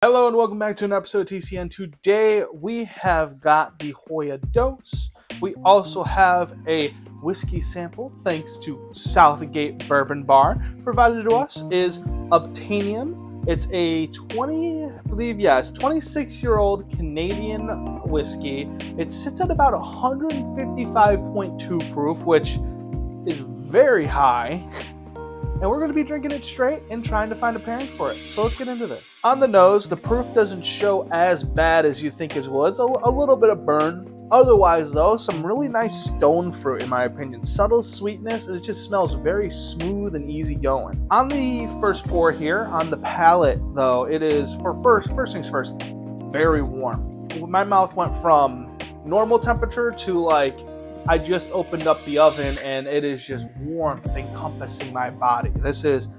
Hello and welcome back to an episode of TCN. Today we have got the Joya dose. We also have a whiskey sample thanks to Southgate Bourbon Bar. Provided to us is Obtainium. It's a 26-year-old Canadian whiskey. It sits at about 155.2 proof, which is very high. And we're going to be drinking it straight and trying to find a pairing for it. So let's get into this. On the nose, the proof doesn't show as bad as you think it will. It's a little bit of burn. Otherwise, though, some really nice stone fruit, in my opinion. Subtle sweetness, and it just smells very smooth and easy going. On the first pour here, on the palate, though, it is, first things first, very warm. My mouth went from normal temperature to like, I just opened up the oven and it is just warmth encompassing my body. This is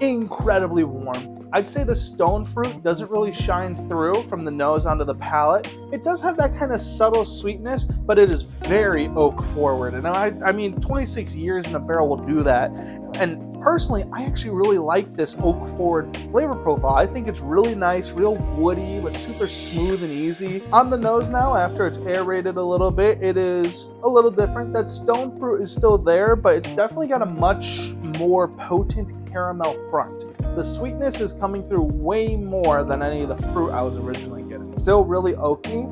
incredibly warm. I'd say the stone fruit doesn't really shine through from the nose onto the palate. It does have that kind of subtle sweetness, but it is very oak forward. And I mean, 26 years in a barrel will do that. And personally, I actually really like this oak forward flavor profile. I think it's really nice, real woody, but super smooth and easy. On the nose now, after it's aerated a little bit, it is a little different. That stone fruit is still there, but it's definitely got a much more potent caramel front. The sweetness is coming through way more than any of the fruit I was originally getting. Still really oaky,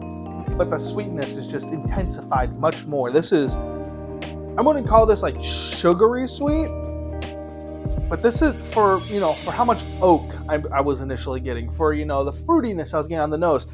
but the sweetness is just intensified much more. This is, I wouldn't call this like sugary sweet, but this is for how much oak I was initially getting, for, the fruitiness I was getting on the nose.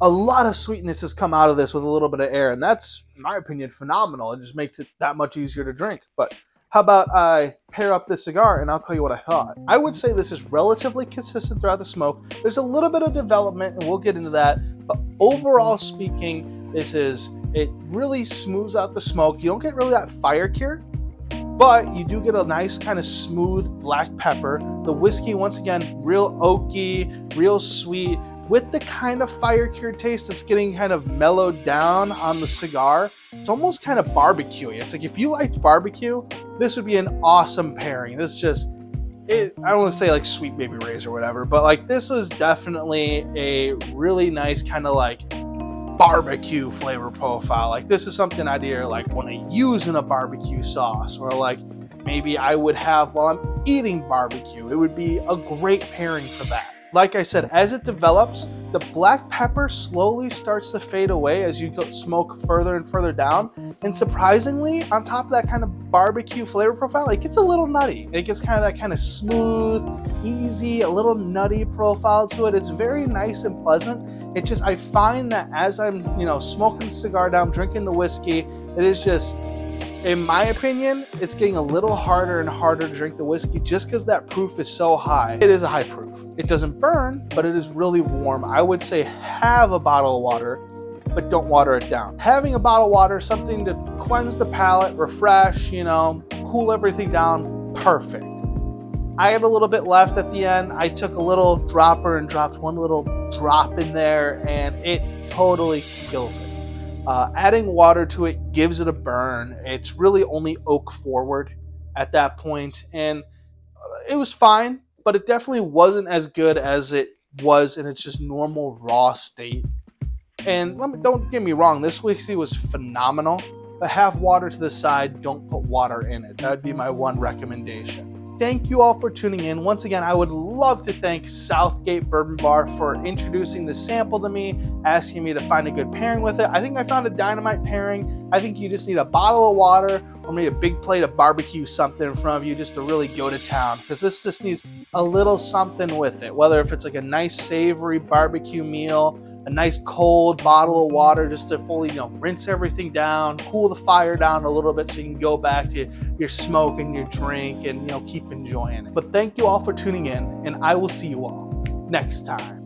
A lot of sweetness has come out of this with a little bit of air, and that's, in my opinion, phenomenal. It just makes it that much easier to drink. But how about I pair up this cigar and I'll tell you what I thought. I would say this is relatively consistent throughout the smoke. There's a little bit of development, and we'll get into that. But overall speaking, it really smooths out the smoke. You don't get really that fire cure, but you do get a nice kind of smooth black pepper. The whiskey, once again, real oaky, real sweet, with the kind of fire cured taste that's getting kind of mellowed down on the cigar. It's almost kind of barbecue-y. It's like if you liked barbecue, this would be an awesome pairing. This just, I don't want to say like Sweet Baby Ray's or whatever, but like this is definitely a really nice kind of like barbecue flavor profile. Like this is something I'd either like want to use in a barbecue sauce, or like maybe I would have while I'm eating barbecue. It would be a great pairing for that. Like I said, as it develops, the black pepper slowly starts to fade away as you go smoke further and further down. And surprisingly, on top of that kind of barbecue flavor profile, it gets a little nutty. It gets kind of that kind of smooth, easy, a little nutty profile to it. It's very nice and pleasant. It just, I find that as I'm, smoking the cigar down, drinking the whiskey, it is just, in my opinion, it's getting a little harder and harder to drink the whiskey just because that proof is so high. It is a high proof. It doesn't burn, but it is really warm. I would say have a bottle of water, but don't water it down. Having a bottle of water, something to cleanse the palate, refresh, cool everything down, perfect. I had a little bit left at the end. I took a little dropper and dropped one little drop in there, and it totally kills it. Adding water to it gives it a burn. It's really only oak forward at that point, and it was fine, but it definitely wasn't as good as it was in its just normal raw state. And don't get me wrong, this whiskey was phenomenal, but have water to the side, don't put water in it. That would be my one recommendation. Thank you all for tuning in. Once again, I would love to thank Southgate Bourbon Bar for introducing the sample to me, asking me to find a good pairing with it. I think I found a dynamite pairing. I think you just need a bottle of water or maybe a big plate of barbecue something in front of you just to really go to town, because this just needs a little something with it, whether if it's like a nice savory barbecue meal, a nice cold bottle of water just to fully, rinse everything down, cool the fire down a little bit so you can go back to your smoke and your drink and, keep enjoying it. But thank you all for tuning in, and I will see you all next time.